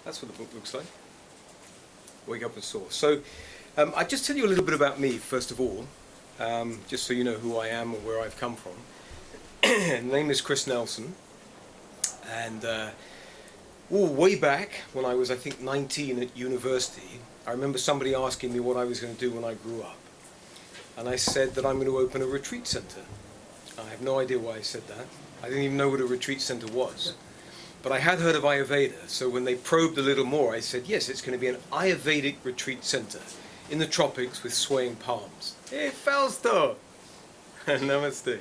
That's what the book looks like. Wake Up and SOAR. So I'll just tell you a little bit about me, first of all, just so you know who I am or where I've come from. The name is Chris Nelson, and way back when I was, I think, 19 at university, I remember somebody asking me what I was going to do when I grew up. And I said that I'm going to open a retreat center. I have no idea why I said that. I didn't even know what a retreat center was. But I had heard of Ayurveda, so when they probed a little more, I said, yes, it's going to be an Ayurvedic retreat center in the tropics with swaying palms. Hey, Fausto! Namaste.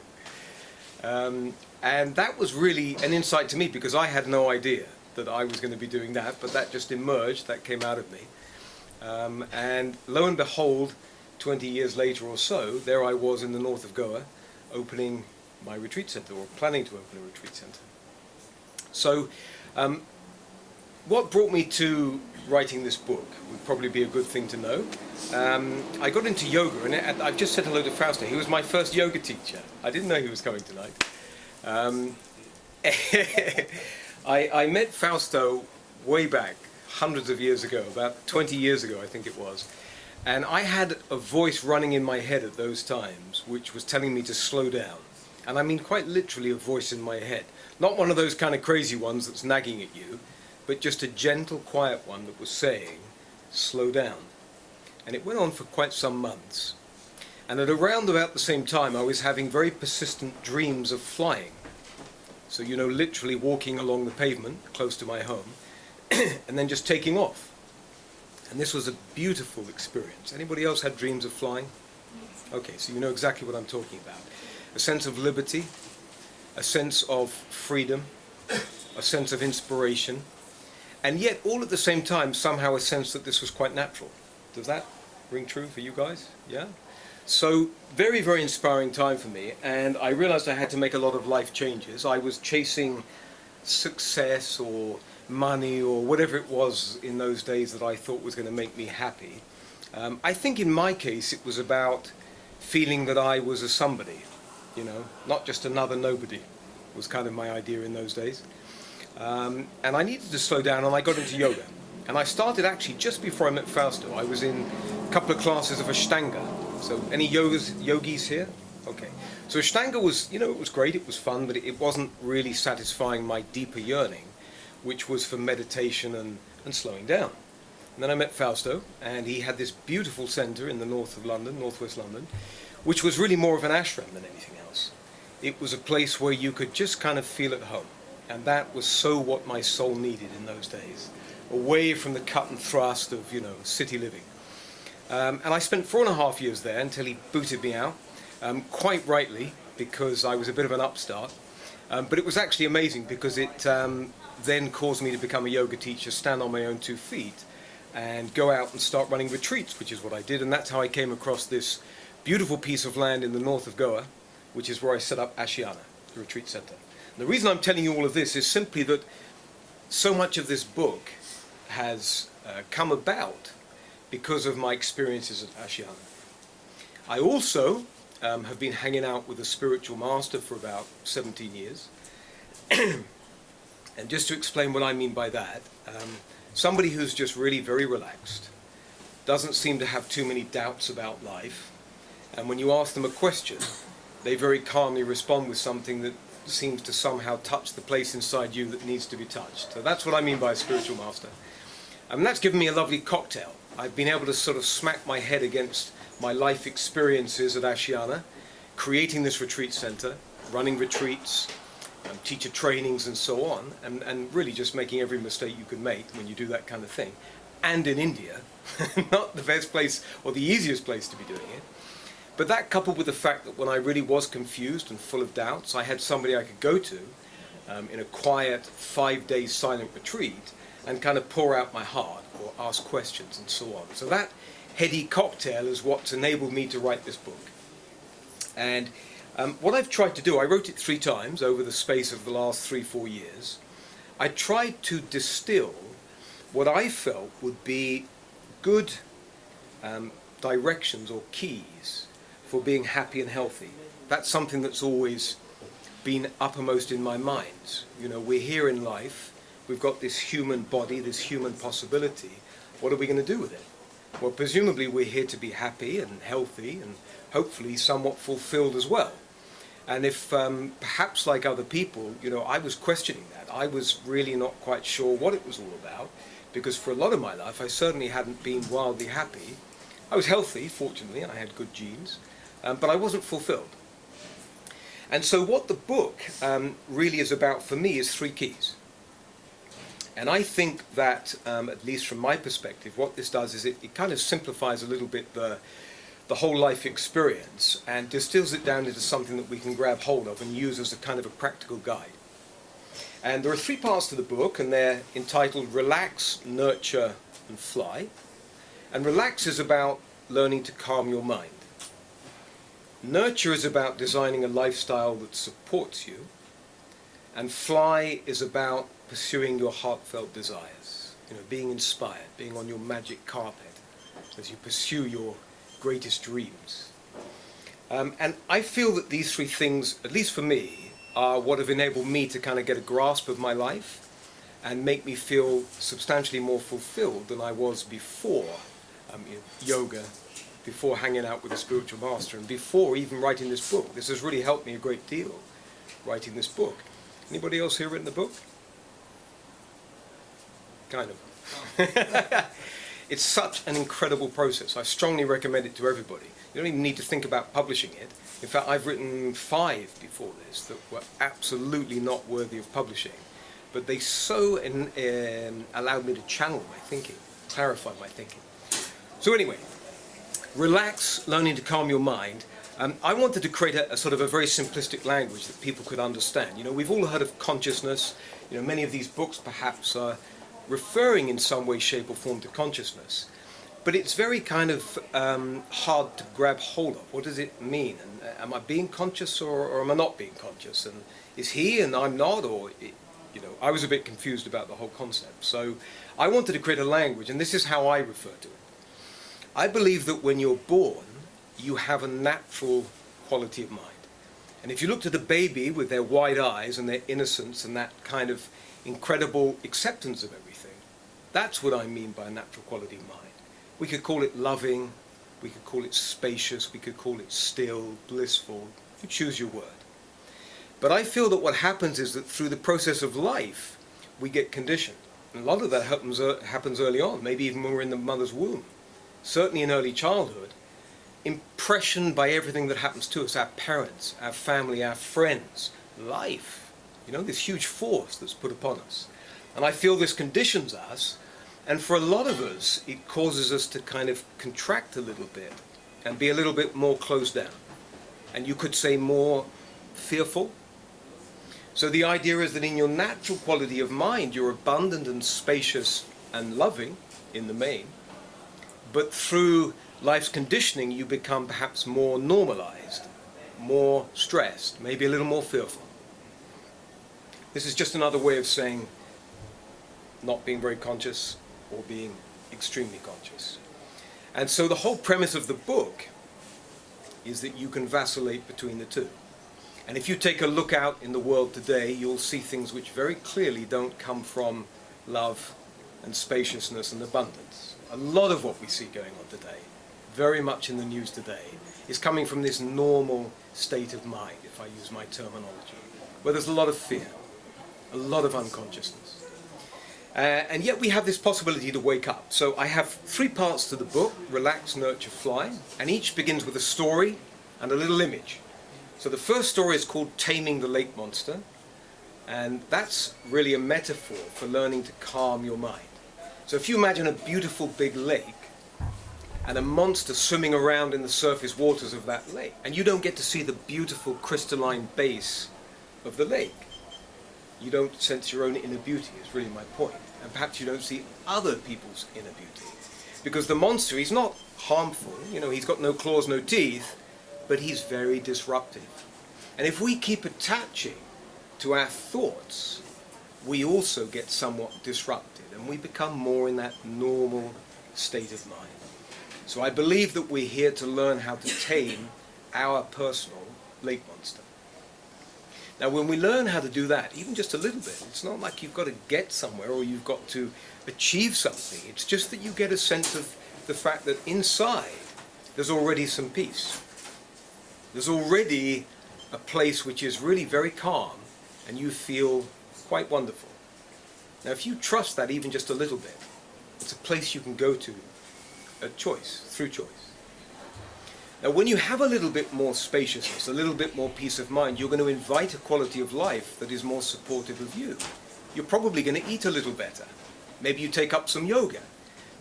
And that was really an insight to me, because I had no idea that I was going to be doing that, but that just emerged, that came out of me. And lo and behold, 20 years later or so, there I was in the north of Goa, opening my retreat center, or planning to open a retreat center. So, what brought me to writing this book would probably be a good thing to know. I got into yoga, and I've just said hello to Fausto. He was my first yoga teacher. I didn't know he was coming tonight. I met Fausto way back, hundreds of years ago, about 20 years ago I think it was. And I had a voice running in my head at those times which was telling me to slow down. And I mean quite literally a voice in my head. Not one of those kind of crazy ones that's nagging at you, but just a gentle, quiet one that was saying, slow down. And it went on for quite some months. And at around about the same time, I was having very persistent dreams of flying. So, you know, literally walking along the pavement close to my home, and then just taking off. And this was a beautiful experience. Anybody else had dreams of flying? Okay, so you know exactly what I'm talking about. A sense of liberty, a sense of freedom, a sense of inspiration, and yet all at the same time somehow a sense that this was quite natural. Does that ring true for you guys? Yeah? So very, very inspiring time for me, and I realized I had to make a lot of life changes. I was chasing success or money or whatever it was in those days that I thought was going to make me happy. I think in my case it was about feeling that I was a somebody, you know, not just another nobody, was kind of my idea in those days. And I needed to slow down, and I got into yoga. And I started actually just before I met Fausto. I was in a couple of classes of Ashtanga. So any yogis here? Okay. So Ashtanga was, you know, it was great, it was fun, but it wasn't really satisfying my deeper yearning, which was for meditation and slowing down. And then I met Fausto, and he had this beautiful center in the north of London, northwest London, which was really more of an ashram than anything else. It was a place where you could just kind of feel at home. And that was so what my soul needed in those days, away from the cut and thrust of, you know, city living. And I spent 4.5 years there until he booted me out, quite rightly, because I was a bit of an upstart. But it was actually amazing, because it then caused me to become a yoga teacher, stand on my own 2 feet, and go out and start running retreats, which is what I did. And that's how I came across this beautiful piece of land in the north of Goa, which is where I set up Ashiana, the retreat center. The reason I'm telling you all of this is simply that so much of this book has come about because of my experiences at Ashiana. I also have been hanging out with a spiritual master for about 17 years. And just to explain what I mean by that, somebody who's just really very relaxed, doesn't seem to have too many doubts about life, and when you ask them a question, they very calmly respond with something that seems to somehow touch the place inside you that needs to be touched. So that's what I mean by a spiritual master. And that's given me a lovely cocktail. I've been able to sort of smack my head against my life experiences at Ashiana, creating this retreat center, running retreats, teacher trainings and so on, and really just making every mistake you can make when you do that kind of thing. And in India, not the best place or the easiest place to be doing it. But that, coupled with the fact that when I really was confused and full of doubts, I had somebody I could go to in a quiet 5-day silent retreat and kind of pour out my heart or ask questions and so on. So that heady cocktail is what's enabled me to write this book. And what I've tried to do, I wrote it 3 times over the space of the last 3-4 years. I tried to distill what I felt would be good directions or keys for being happy and healthy. That's something that's always been uppermost in my mind. You know, we're here in life, we've got this human body, this human possibility. What are we going to do with it? Well, presumably we're here to be happy and healthy and hopefully somewhat fulfilled as well. And if perhaps like other people, I was questioning that. I was really not quite sure what it was all about, because for a lot of my life I certainly hadn't been wildly happy. I was healthy, fortunately, I had good genes, but I wasn't fulfilled. And so what the book really is about for me is three keys. And I think that, at least from my perspective, what this does is it kind of simplifies a little bit the whole life experience and distills it down into something that we can grab hold of and use as a kind of a practical guide. And there are three parts to the book, and they're entitled Relax, Nurture, and Fly. And relax is about learning to calm your mind. Nurture is about designing a lifestyle that supports you. And fly is about pursuing your heartfelt desires, being inspired, being on your magic carpet as you pursue your greatest dreams. And I feel that these three things, at least for me, are what have enabled me to kind of get a grasp of my life and make me feel substantially more fulfilled than I was before yoga, before hanging out with a spiritual master, and before even writing this book. This has really helped me a great deal, writing this book. Anybody else here written the book? Kind of. It's such an incredible process. I strongly recommend it to everybody. You don't even need to think about publishing it. In fact, I've written 5 before this that were absolutely not worthy of publishing. But they so allowed me to channel my thinking, clarify my thinking. So anyway, relax, learning to calm your mind. I wanted to create a sort of a very simplistic language that people could understand. We've all heard of consciousness. Many of these books perhaps are referring in some way, shape or form to consciousness. But it's very kind of hard to grab hold of. What does it mean? And am I being conscious or am I not being conscious? And is he and I'm not? Or, I was a bit confused about the whole concept. So I wanted to create a language, and this is how I refer to it. I believe that when you're born, you have a natural quality of mind. And if you looked at a baby with their wide eyes and their innocence and that kind of incredible acceptance of everything, that's what I mean by a natural quality of mind. We could call it loving, we could call it spacious, we could call it still, blissful. You choose your word. But I feel that what happens is that through the process of life, we get conditioned. And a lot of that happens early on, maybe even when we're in the mother's womb. Certainly in early childhood, impressioned by everything that happens to us, our parents, our family, our friends, life, this huge force that's put upon us. And I feel this conditions us, and for a lot of us, it causes us to kind of contract a little bit and be a little bit more closed down. And you could say more fearful. So the idea is that in your natural quality of mind, you're abundant and spacious and loving in the main. But through life's conditioning, you become perhaps more normalized, more stressed, maybe a little more fearful. This is just another way of saying not being very conscious or being extremely conscious. And so the whole premise of the book is that you can vacillate between the two. And if you take a look out in the world today, you'll see things which very clearly don't come from love and spaciousness and abundance. A lot of what we see going on today, very much in the news today, is coming from this normal state of mind, if I use my terminology, where there's a lot of fear, a lot of unconsciousness. And yet we have this possibility to wake up. So I have 3 parts to the book, Relax, Nurture, Fly, and each begins with a story and a little image. So the first story is called Taming the Lake Monster, and that's really a metaphor for learning to calm your mind. So if you imagine a beautiful big lake and a monster swimming around in the surface waters of that lake, and you don't get to see the beautiful crystalline base of the lake, you don't sense your own inner beauty, is really my point. And perhaps you don't see other people's inner beauty. Because the monster, he's not harmful, he's got no claws, no teeth, but he's very disruptive. And if we keep attaching to our thoughts, we also get somewhat disrupted, and we become more in that normal state of mind. So I believe that we're here to learn how to tame our personal lake monster. Now, when we learn how to do that, even just a little bit, it's not like you've got to get somewhere or you've got to achieve something. It's just that you get a sense of the fact that inside there's already some peace. There's already a place which is really very calm and you feel quite wonderful. Now, if you trust that even just a little bit, it's a place you can go to through choice. Now, when you have a little bit more spaciousness, a little bit more peace of mind, you're going to invite a quality of life that is more supportive of you. You're probably going to eat a little better. Maybe you take up some yoga.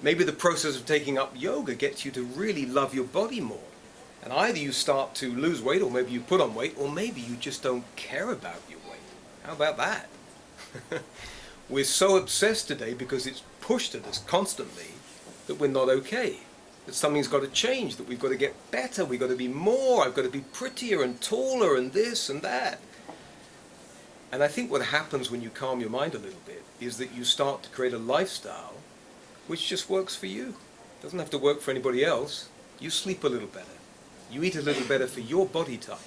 Maybe the process of taking up yoga gets you to really love your body more. And either you start to lose weight, or maybe you put on weight, or maybe you just don't care about your weight. How about that? We're so obsessed today because it's pushed at us constantly that we're not okay. That something's got to change, that we've got to get better, we've got to be more, I've got to be prettier and taller and this and that. And I think what happens when you calm your mind a little bit is that you start to create a lifestyle which just works for you. It doesn't have to work for anybody else. You sleep a little better. You eat a little better for your body type.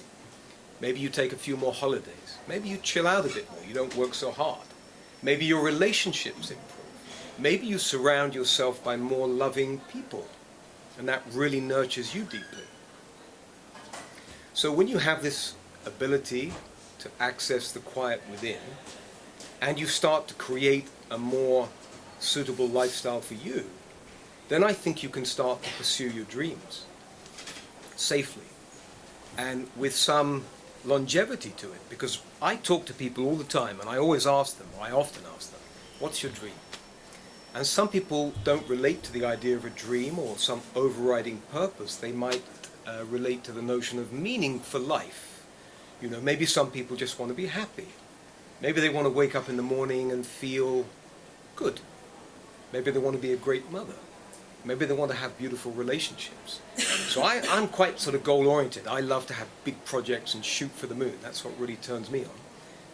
Maybe you take a few more holidays. Maybe you chill out a bit more. You don't work so hard. Maybe your relationships improve. Maybe you surround yourself by more loving people, and that really nurtures you deeply. So when you have this ability to access the quiet within, and you start to create a more suitable lifestyle for you, then I think you can start to pursue your dreams safely and with some longevity to it. Because I talk to people all the time, and I always ask them, or I often ask them, what's your dream? And some people don't relate to the idea of a dream or some overriding purpose. They might relate to the notion of meaning for life. You know, maybe some people just want to be happy. Maybe they want to wake up in the morning and feel good. Maybe they want to be a great mother. Maybe they want to have beautiful relationships. So I'm quite sort of goal-oriented. I love to have big projects and shoot for the moon. That's what really turns me on.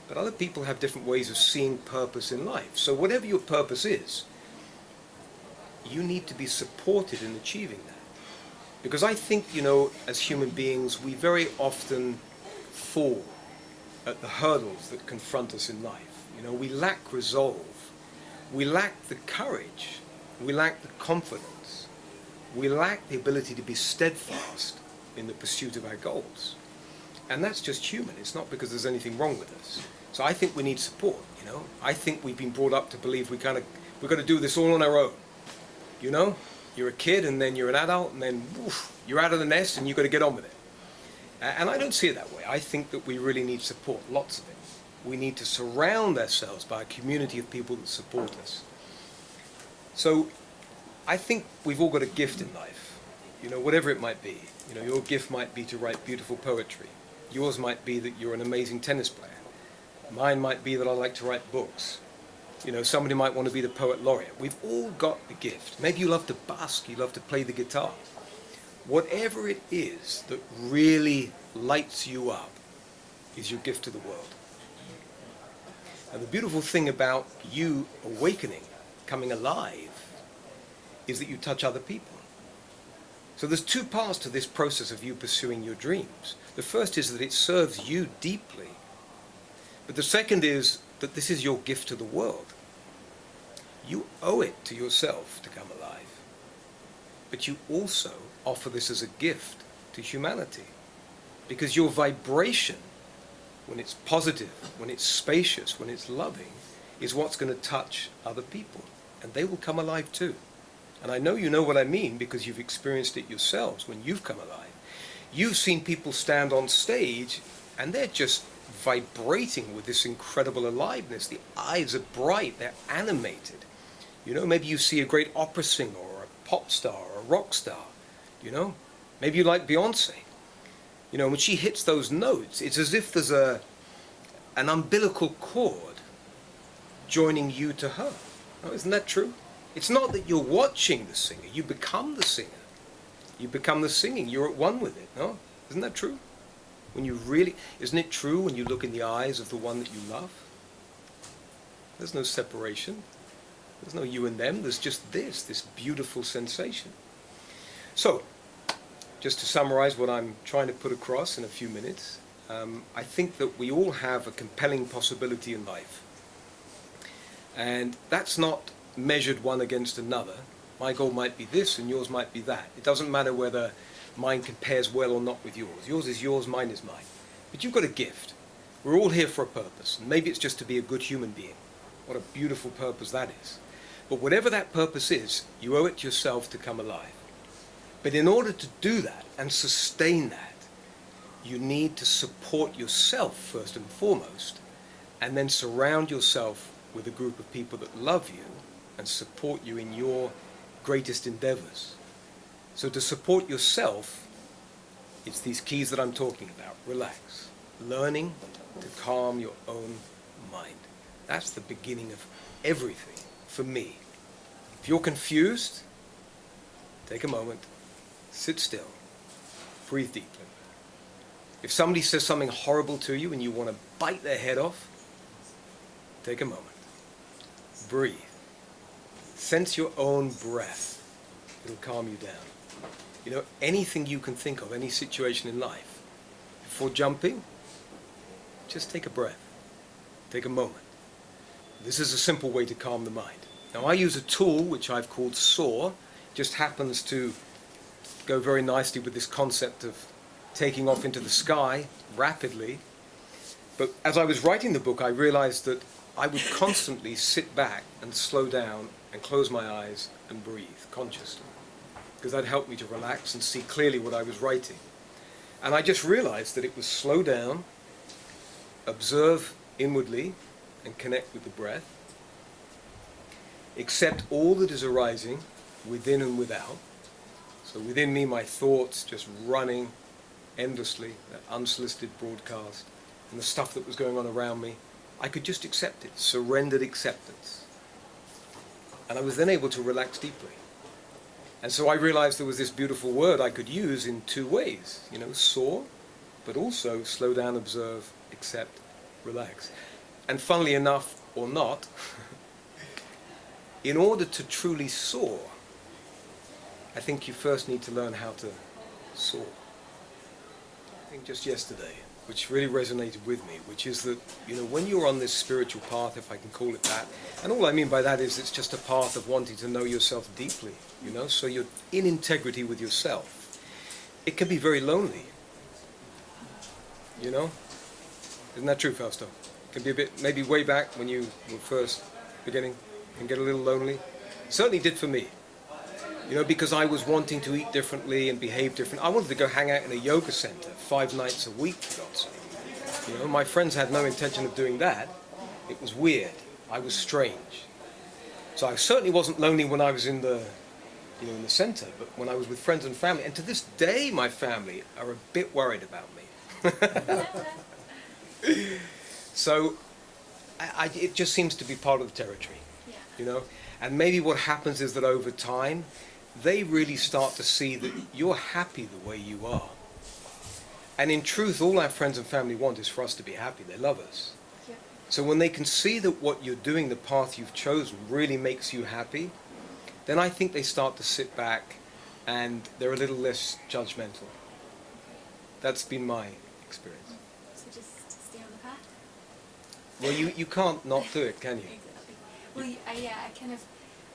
But other people have different ways of seeing purpose in life. So whatever your purpose is, you need to be supported in achieving that. Because I think, you know, as human beings, we very often fall at the hurdles that confront us in life. You know, we lack resolve. We lack the courage. We lack the confidence. We lack the ability to be steadfast in the pursuit of our goals. And that's just human. It's not because there's anything wrong with us. So I think we need support, you know. I think we've been brought up to believe we've got to do this all on our own. You know, you're a kid and then you're an adult and then woof, you're out of the nest and you've got to get on with it. And I don't see it that way. I think that we really need support, lots of it. We need to surround ourselves by a community of people that support us. So I think we've all got a gift in life, you know, whatever it might be. You know, your gift might be to write beautiful poetry. Yours might be that you're an amazing tennis player. Mine might be that I like to write books. You know, somebody might want to be the poet laureate. We've all got a gift. Maybe you love to busk, you love to play the guitar. Whatever it is that really lights you up is your gift to the world. And the beautiful thing about you awakening, coming alive, is that you touch other people. So there's two parts to this process of you pursuing your dreams. The first is that it serves you deeply. But the second is that this is your gift to the world. You owe it to yourself to come alive. But you also offer this as a gift to humanity. Because your vibration, when it's positive, when it's spacious, when it's loving, is what's going to touch other people. And they will come alive too. And I know you know what I mean because you've experienced it yourselves when you've come alive. You've seen people stand on stage and they're just vibrating with this incredible aliveness. The eyes are bright, they're animated. You know, maybe you see a great opera singer or a pop star or a rock star, you know. Maybe you like Beyonce. You know, when she hits those notes, it's as if there's an umbilical cord joining you to her. Oh, isn't that true? It's not that you're watching the singer, you become the singer. You become the singing, you're at one with it, no? Isn't that true? When you really, isn't it true when you look in the eyes of the one that you love? There's no separation. There's no you and them. There's just this beautiful sensation. So, just to summarize what I'm trying to put across in a few minutes, I think that we all have a compelling possibility in life. And that's not measured one against another. My goal might be this and yours might be that. It doesn't matter whether mine compares well or not with yours. Yours is yours, mine is mine. But you've got a gift. We're all here for a purpose. And maybe it's just to be a good human being. What a beautiful purpose that is. But whatever that purpose is, you owe it to yourself to come alive. But in order to do that and sustain that, you need to support yourself first and foremost, and then surround yourself with a group of people that love you and support you in your greatest endeavors. So to support yourself, it's these keys that I'm talking about. Relax. Learning to calm your own mind. That's the beginning of everything for me. If you're confused, take a moment, sit still, breathe deeply. If somebody says something horrible to you and you want to bite their head off, take a moment, breathe. Sense your own breath. It'll calm you down. You know, anything you can think of, any situation in life, before jumping, just take a breath. Take a moment. This is a simple way to calm the mind. Now, I use a tool which I've called SOAR. Just happens to go very nicely with this concept of taking off into the sky rapidly. But as I was writing the book, I realized that I would constantly sit back and slow down and close my eyes and breathe consciously, because that helped me to relax and see clearly what I was writing. And I just realized that it was slow down, observe inwardly and connect with the breath, accept all that is arising within and without. So within me, my thoughts just running endlessly, that unsolicited broadcast, and the stuff that was going on around me, I could just accept it, surrendered acceptance. And I was then able to relax deeply. And so I realized there was this beautiful word I could use in two ways, you know, soar, but also slow down, observe, accept, relax. And funnily enough, or not, in order to truly soar, I think you first need to learn how to soar. I think just yesterday, which really resonated with me, which is that, you know, when you're on this spiritual path, if I can call it that, and all I mean by that is it's just a path of wanting to know yourself deeply, you know, so you're in integrity with yourself. It can be very lonely, you know? Isn't that true, Fausto? It can be a bit, maybe way back when you were first beginning, can get a little lonely. It certainly did for me. You know, because I was wanting to eat differently and behave different. I wanted to go hang out in a yoga center 5 nights a week, for God's sake. You know, my friends had no intention of doing that. It was weird. I was strange. So I certainly wasn't lonely when I was in the, you know, in the center, but when I was with friends and family. And to this day, my family are a bit worried about me. So it just seems to be part of the territory, you know. And maybe what happens is that over time, they really start to see that you're happy the way you are. And in truth, all our friends and family want is for us to be happy. They love us. Yeah. So when they can see that what you're doing, the path you've chosen, really makes you happy, then I think they start to sit back and they're a little less judgmental. That's been my experience. So just stay on the path? Well, you can't not do it, can you? Exactly. Well, I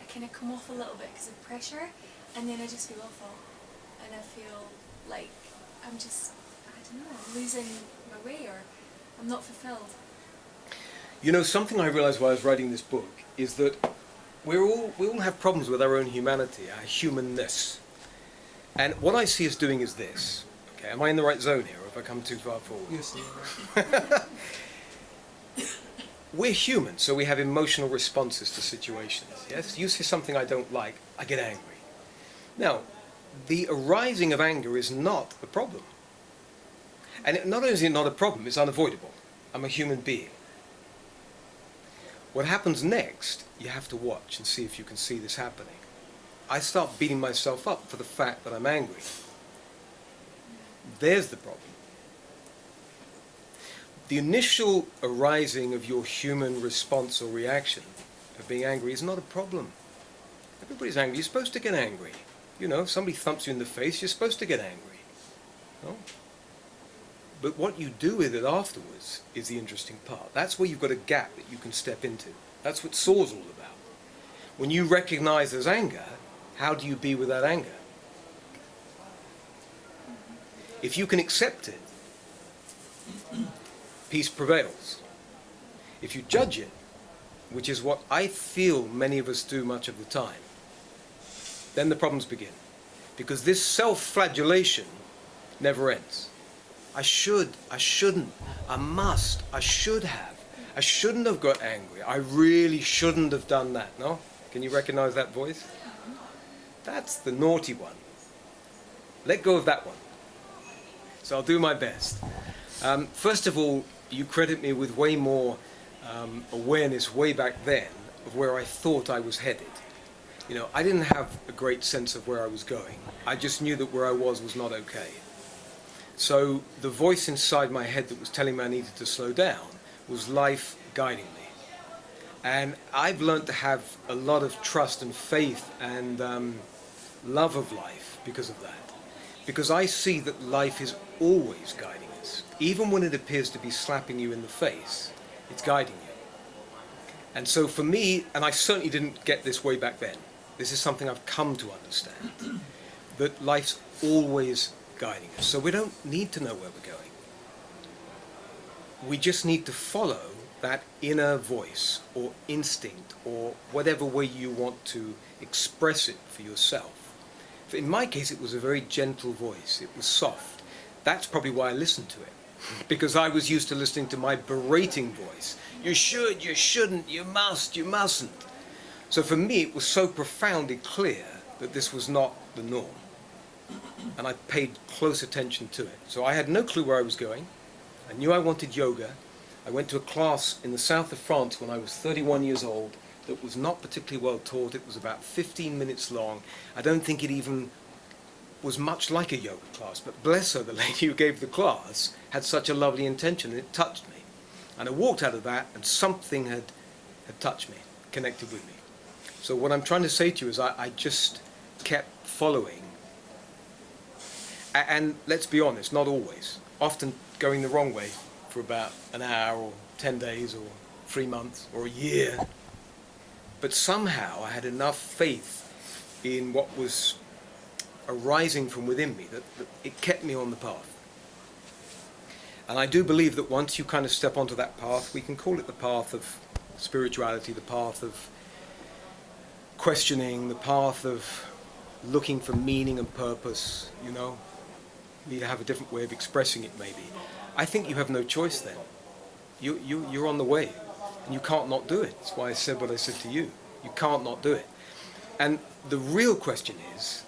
kind of come off a little bit because of pressure, and then I just feel awful, and I feel like I'm just, I don't know, I'm losing my way, or I'm not fulfilled. You know, something I realized while I was writing this book is that we all have problems with our own humanity, our humanness. And what I see us doing is this. Okay, am I in the right zone here, or have I come too far forward? Yes. We're human, so we have emotional responses to situations. Yes, you say something I don't like, I get angry. Now, the arising of anger is not the problem. And not only is it not a problem, it's unavoidable. I'm a human being. What happens next, you have to watch and see if you can see this happening. I start beating myself up for the fact that I'm angry. There's the problem. The initial arising of your human response or reaction of being angry is not a problem. Everybody's angry. You're supposed to get angry. You know, if somebody thumps you in the face, you're supposed to get angry. No? But what you do with it afterwards is the interesting part. That's where you've got a gap that you can step into. That's what SOAR's all about. When you recognize there's anger, how do you be with that anger? If you can accept it, peace prevails. If you judge it, which is what I feel many of us do much of the time, then the problems begin. Because this self-flagellation never ends. I should, I shouldn't, I must, I should have. I shouldn't have got angry. I really shouldn't have done that, no? Can you recognize that voice? That's the naughty one. Let go of that one. So I'll do my best. First of all, you credit me with way more awareness way back then of where I thought I was headed. You know, I didn't have a great sense of where I was going. I just knew that where I was not okay. So the voice inside my head that was telling me I needed to slow down was life guiding me. And I've learned to have a lot of trust and faith and love of life because of that. Because I see that life is always guiding us. Even when it appears to be slapping you in the face, it's guiding you. And so for me, and I certainly didn't get this way back then, this is something I've come to understand, that life's always guiding us. So we don't need to know where we're going. We just need to follow that inner voice or instinct or whatever way you want to express it for yourself. In my case, it was a very gentle voice. It was soft. That's probably why I listened to it. Because I was used to listening to my berating voice. You should, you shouldn't, you must, you mustn't. So for me, it was so profoundly clear that this was not the norm. And I paid close attention to it. So I had no clue where I was going. I knew I wanted yoga. I went to a class in the south of France when I was 31 years old that was not particularly well taught. It was about 15 minutes long. I don't think it even was much like a yoga class, but bless her, the lady who gave the class had such a lovely intention, and it touched me. And I walked out of that, and something had touched me, connected with me. So what I'm trying to say to you is I just kept following. And let's be honest, not always. Often going the wrong way for about an hour or 10 days or 3 months or a year. But somehow I had enough faith in what was arising from within me that it kept me on the path. And I do believe that once you kind of step onto that path, we can call it the path of spirituality, the path of questioning, the path of looking for meaning and purpose, you know. You have a different way of expressing it maybe. I think you have no choice then. You're on the way, and you can't not do it. That's why I said what I said to you. You can't not do it. And the real question is,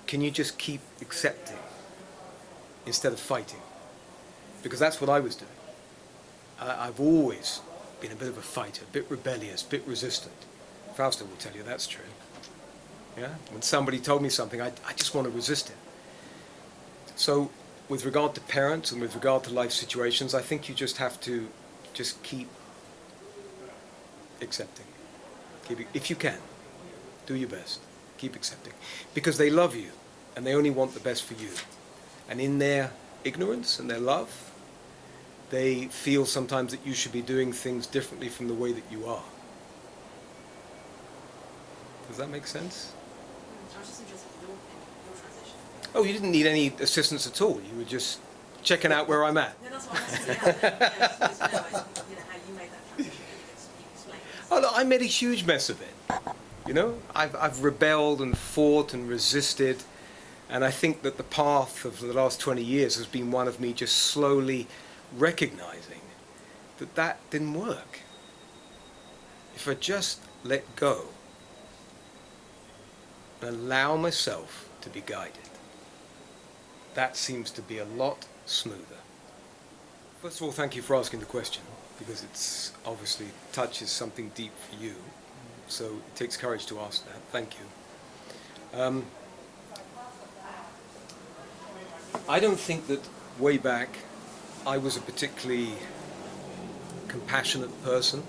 can you just keep accepting instead of fighting? Because that's what I was doing. I've always been a bit of a fighter, a bit rebellious, a bit resistant. Fausto will tell you that's true. Yeah? When somebody told me something, I just want to resist it. So with regard to parents and with regard to life situations, I think you just have to just keep accepting. If you can, do your best. Keep accepting. Because they love you, and they only want the best for you. And in their ignorance and their love, they feel sometimes that you should be doing things differently from the way that you are. Does that make sense? I was just interested in your transition. Oh, you didn't need any assistance at all. You were just checking out where I'm at. No, that's what I was asking. How you made that transition. You explained. Oh, look, I made a huge mess of it. You know, I've rebelled and fought and resisted, and I think that the path of the last 20 years has been one of me just slowly recognizing that that didn't work. If I just let go and allow myself to be guided, that seems to be a lot smoother. First of all, thank you for asking the question, because it's obviously touches something deep for you. So it takes courage to ask that. Thank you. I don't think that way back I was a particularly compassionate person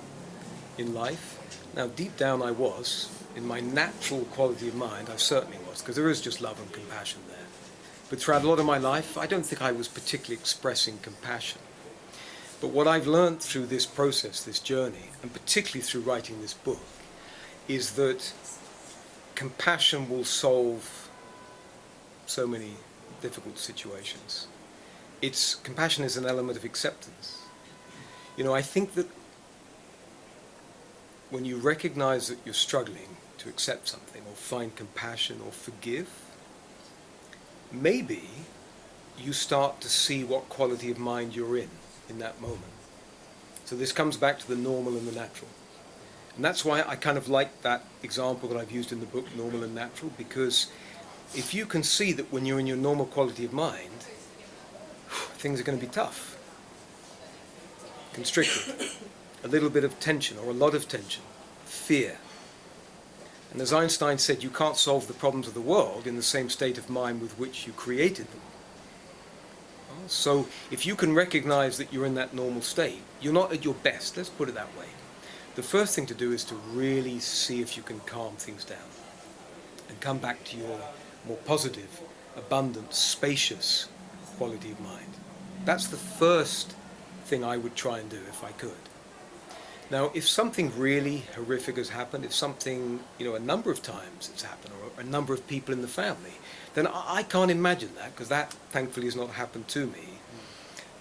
in life. Now, deep down I was. In my natural quality of mind, I certainly was, because there is just love and compassion there. But throughout a lot of my life, I don't think I was particularly expressing compassion. But what I've learned through this process, this journey, and particularly through writing this book, is that compassion will solve so many difficult situations. Compassion is an element of acceptance. You know, I think that when you recognize that you're struggling to accept something or find compassion or forgive, maybe you start to see what quality of mind you're in that moment. So this comes back to the normal and the natural. And that's why I kind of like that example that I've used in the book, normal and natural, because if you can see that when you're in your normal quality of mind, things are going to be tough, constricted, a little bit of tension or a lot of tension, fear. And as Einstein said, you can't solve the problems of the world in the same state of mind with which you created them. So if you can recognize that you're in that normal state, you're not at your best, let's put it that way. The first thing to do is to really see if you can calm things down and come back to your more positive, abundant, spacious quality of mind. That's the first thing I would try and do if I could. Now, if something really horrific has happened, if something, a number of times it's happened, or a number of people in the family, then I can't imagine that, because that thankfully has not happened to me.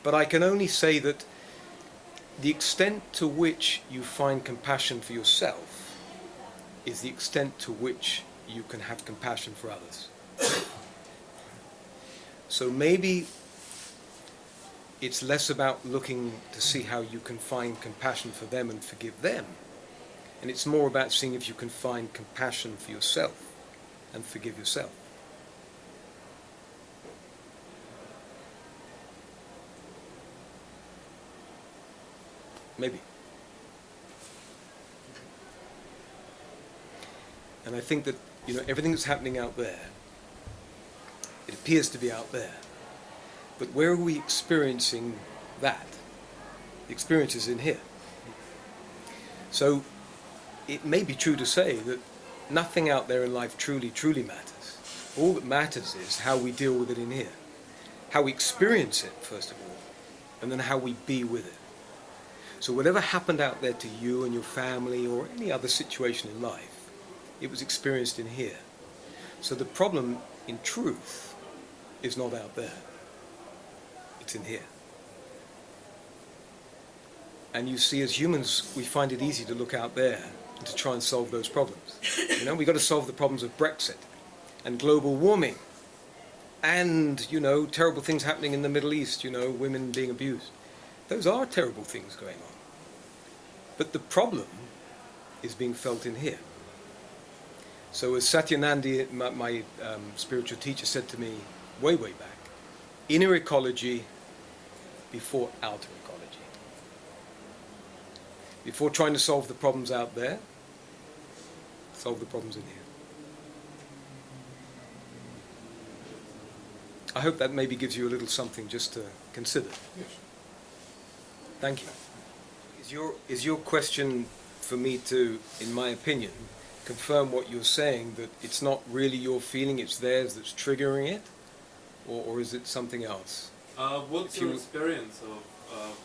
But I can only say that the extent to which you find compassion for yourself is the extent to which you can have compassion for others. So maybe it's less about looking to see how you can find compassion for them and forgive them. And it's more about seeing if you can find compassion for yourself and forgive yourself. Maybe. And I think that, everything that's happening out there, it appears to be out there. But where are we experiencing that? The experience is in here. So it may be true to say that nothing out there in life truly, truly matters. All that matters is how we deal with it in here. How we experience it, first of all, and then how we be with it. So whatever happened out there to you and your family or any other situation in life, it was experienced in here. So the problem, in truth, is not out there. It's in here. And you see, as humans, we find it easy to look out there and to try and solve those problems. We've got to solve the problems of Brexit and global warming and, terrible things happening in the Middle East, women being abused. Those are terrible things going on. But the problem is being felt in here. So as Satyanandi, my spiritual teacher, said to me way, way back, inner ecology before outer ecology. Before trying to solve the problems out there, solve the problems in here. I hope that maybe gives you a little something just to consider. Yes. Thank you. Is your question for me to, in my opinion, confirm what you're saying, that it's not really your feeling, it's theirs that's triggering it? Or is it something else? What's your experience of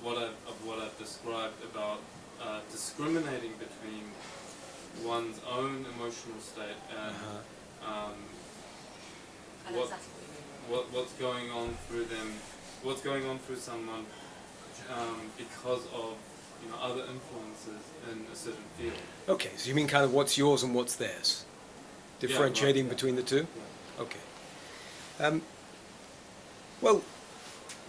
what I've described about discriminating between one's own emotional state and what's going on through them, what's going on through someone because of other influences in a certain field. Okay, so you mean kind of what's yours and what's theirs? Differentiating between the two? Yeah. Okay. Well,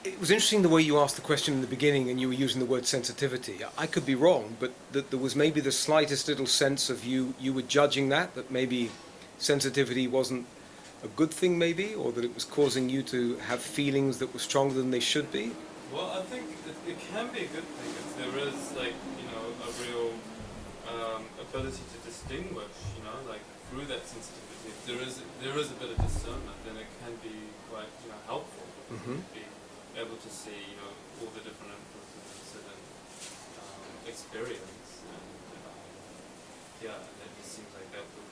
it was interesting the way you asked the question in the beginning and you were using the word sensitivity. I could be wrong, but that there was maybe the slightest little sense of you were judging that maybe sensitivity wasn't a good thing maybe, or that it was causing you to have feelings that were stronger than they should be? Well, I think it can be a good thing if there is a real ability to distinguish, through that sensitivity. If there is a bit of discernment, then it can be quite helpful to be able to see all the different influences in a certain experience, and that just seems like that would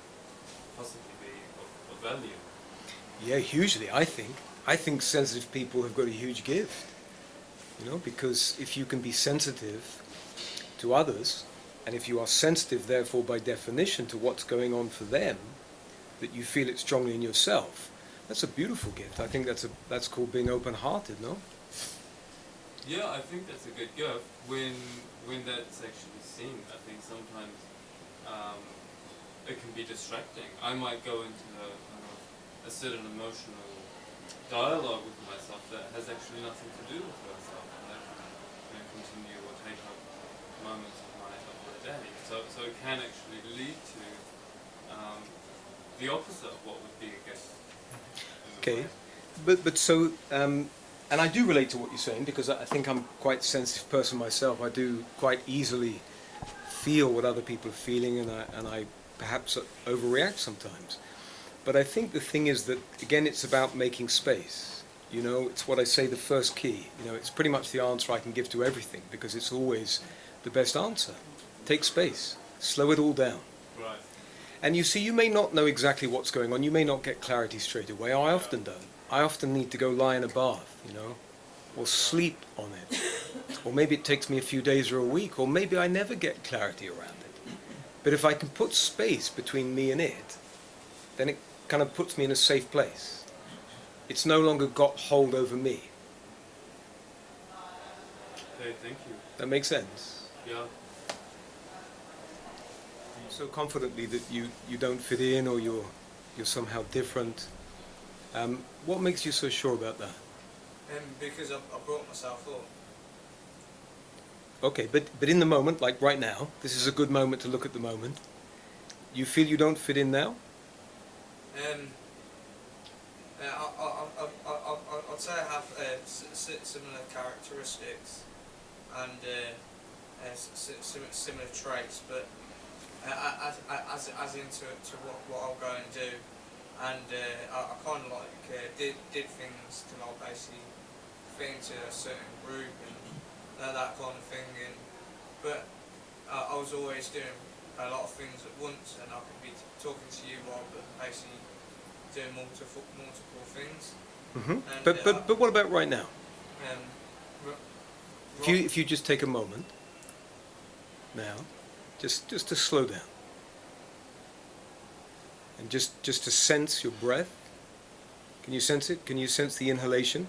possibly be of value. Yeah, hugely, I think. I think sensitive people have got a huge gift, you know, because if you can be sensitive to others, and if you are sensitive, therefore, by definition, to what's going on for them, that you feel it strongly in yourself, that's a beautiful gift. I think that's called being open-hearted, no? Yeah, I think that's a good gift when that's actually seen. I think sometimes it can be distracting. I might go into a certain emotional dialogue with myself that has actually nothing to do with myself, and that can continue or take up moments of my day. So it can actually lead to the opposite of what would be a gift. Okay, but so, and I do relate to what you're saying, because I think I'm quite a sensitive person myself. I do quite easily feel what other people are feeling, and I perhaps overreact sometimes. But I think the thing is that, again, it's about making space. You know, it's what I say, the first key. You know, it's pretty much the answer I can give to everything, because it's always the best answer. Take space, slow it all down. Right. And you see, you may not know exactly what's going on. You may not get clarity straight away. I often don't. I often need to go lie in a bath, you know, or sleep on it. Or maybe it takes me a few days or a week, or maybe I never get clarity around it. But if I can put space between me and it, then it kind of puts me in a safe place. It's no longer got hold over me. Okay, thank you. That makes sense? Yeah. So confidently that you don't fit in, or you're somehow different. What makes you so sure about that? Because I brought myself up. Okay, but in the moment, like right now, this is a good moment to look at the moment. You feel you don't fit in now? I'd say I have similar characteristics and similar traits, but as into what I'll go and do, and I kind of like did things to like basically fit into a certain group and that kind of thing, but I was always doing a lot of things at once, and I could be talking to you while basically doing multiple things. Mm-hmm. And, But what about right now? Right, If you just take a moment now, just to slow down, and just to sense your breath. Can you sense it? Can you sense the inhalation?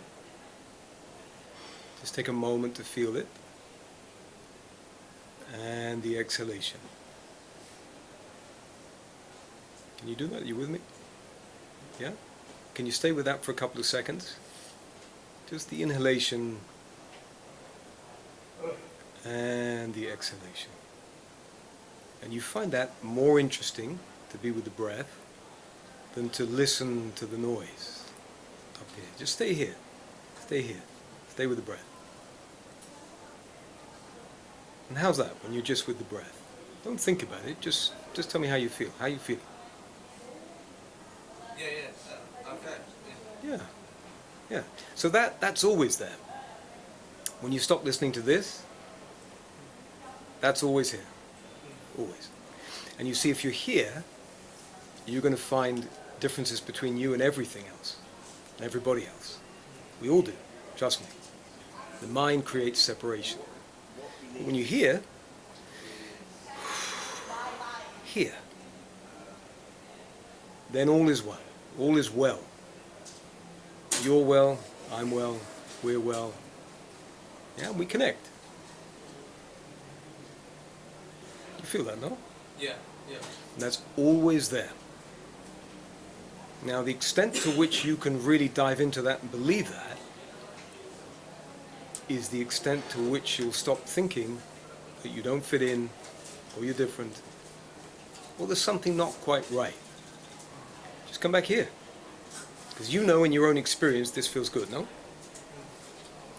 Just take a moment to feel it, and the exhalation. Can you do that? Are you with me? Yeah? Can you stay with that for a couple of seconds? Just the inhalation and the exhalation. And you find that more interesting to be with the breath than to listen to the noise up here. Just stay here. Stay here. Stay with the breath. And how's that when you're just with the breath? Don't think about it. Just tell me how you feel. How you feel? okay. Yeah. Yeah. So that's always there. When you stop listening to this, that's always here. Always. And you see, if you're here, you're going to find differences between you and everything else, and everybody else. We all do. Trust me. The mind creates separation. But when you hear, then all is one. All is well. You're well, I'm well, we're well. Yeah, we connect. You feel that, no? Yeah. And that's always there. Now, the extent to which you can really dive into that and believe that is the extent to which you'll stop thinking that you don't fit in, or you're different, or there's something not quite right. Just come back here. Because you know in your own experience this feels good, no?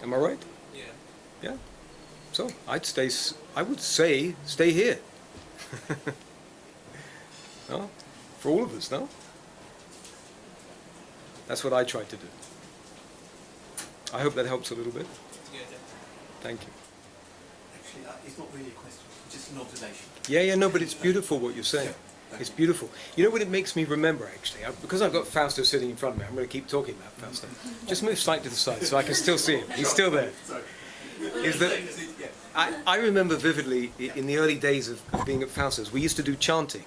Am I right? Yeah. Yeah? So, I would say, stay here. No? For all of us, no? That's what I tried to do. I hope that helps a little bit. Yeah, definitely. Thank you. Actually, it's not really a question, it's just an observation. Yeah, no, but it's beautiful what you're saying. It's beautiful. You know what it makes me remember, actually? Because I've got Fausto sitting in front of me, I'm going to keep talking about Fausto. Just move slightly to the side so I can still see him. He's still there. Is that I remember vividly in the early days of being at Fausto's, we used to do chanting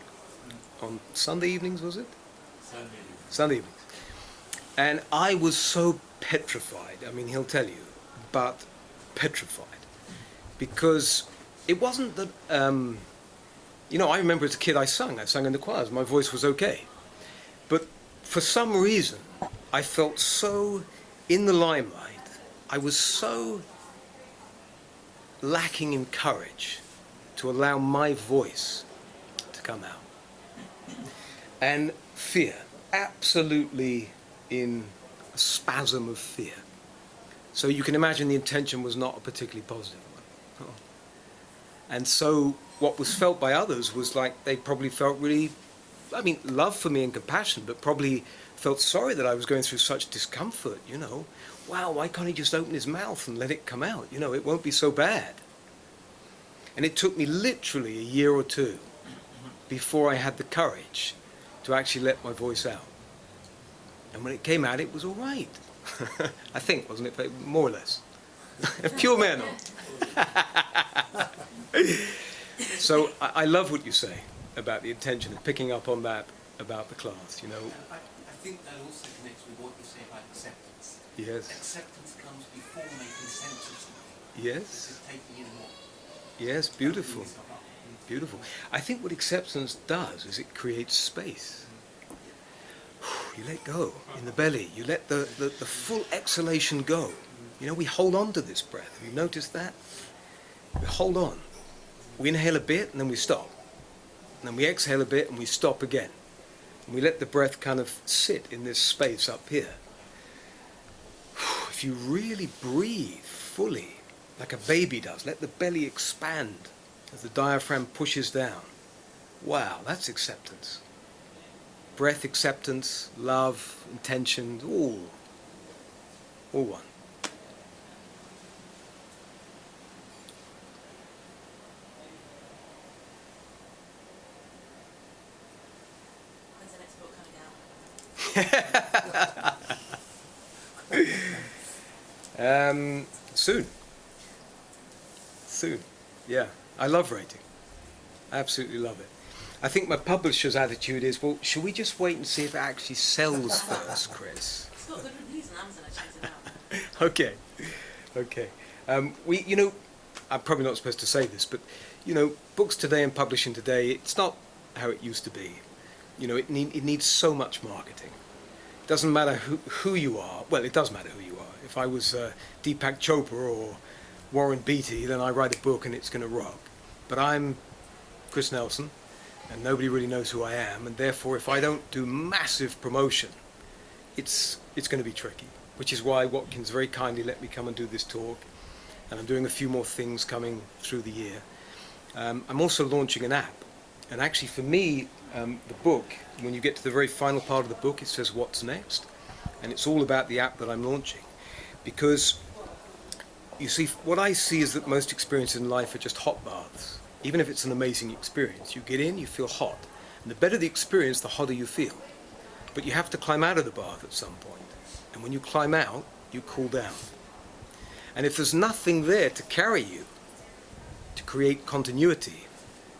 on Sunday evenings, was it? Sunday evenings. And I was so petrified, I mean, he'll tell you, but petrified. Because it wasn't that, you know, I remember as a kid I sang in the choirs, my voice was okay. But for some reason, I felt so in the limelight, I was so lacking in courage to allow my voice to come out. And fear, absolutely in a spasm of fear. So you can imagine the intention was not a particularly positive one. Oh. And so what was felt by others was like they probably felt really, I mean, love for me and compassion, but probably felt sorry that I was going through such discomfort, you know. Wow, why can't he just open his mouth and let it come out? You know, it won't be so bad. And it took me literally a year or two before I had the courage to actually let my voice out. And when it came out, it was all right. I think, wasn't it? More or less. Pure man. So I love what you say about the intention and picking up on that about the class, you know. I think that also connects with what you say about acceptance. Yes. Acceptance comes before making sense of something. Yes. This is taking in what. Yes, beautiful. Beautiful. I think what acceptance does is it creates space. You let go in the belly. You let the full exhalation go. You know, we hold on to this breath. Have you noticed that? We hold on. We inhale a bit and then we stop. And then we exhale a bit and we stop again. And we let the breath kind of sit in this space up here. If you really breathe fully, like a baby does, let the belly expand as the diaphragm pushes down. Wow, that's acceptance. Breath acceptance, love, intention, all one. When's the next book coming out? Soon. Yeah, I love writing. I absolutely love it. I think my publisher's attitude is, well, should we just wait and see if it actually sells first, Chris? It's got good reviews on Amazon, I checked it out. Okay. You know, I'm probably not supposed to say this, but, you know, books today and publishing today, it's not how it used to be. You know, it needs so much marketing. It doesn't matter who you are. Well, it does matter who you are. If I was Deepak Chopra or Warren Beatty, then I write a book and it's going to rock. But I'm Chris Nelson, and nobody really knows who I am, and therefore if I don't do massive promotion, it's going to be tricky, which is why Watkins very kindly let me come and do this talk, and I'm doing a few more things coming through the year. I'm also launching an app, and actually for me, the book, when you get to the very final part of the book, it says what's next, and it's all about the app that I'm launching, because you see, what I see is that most experiences in life are just hot baths. Even if it's an amazing experience, you get in, you feel hot. And the better the experience, the hotter you feel. But you have to climb out of the bath at some point. And when you climb out, you cool down. And if there's nothing there to carry you, to create continuity,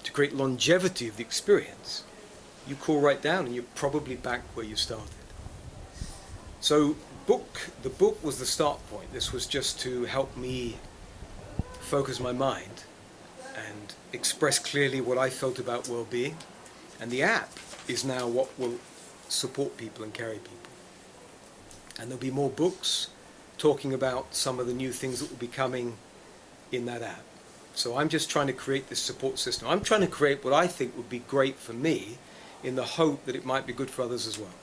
to create longevity of the experience, you cool right down and you're probably back where you started. So the book was the start point. This was just to help me focus my mind and express clearly what I felt about well-being. And the app is now what will support people and carry people. And there'll be more books talking about some of the new things that will be coming in that app. So I'm just trying to create this support system. I'm trying to create what I think would be great for me in the hope that it might be good for others as well.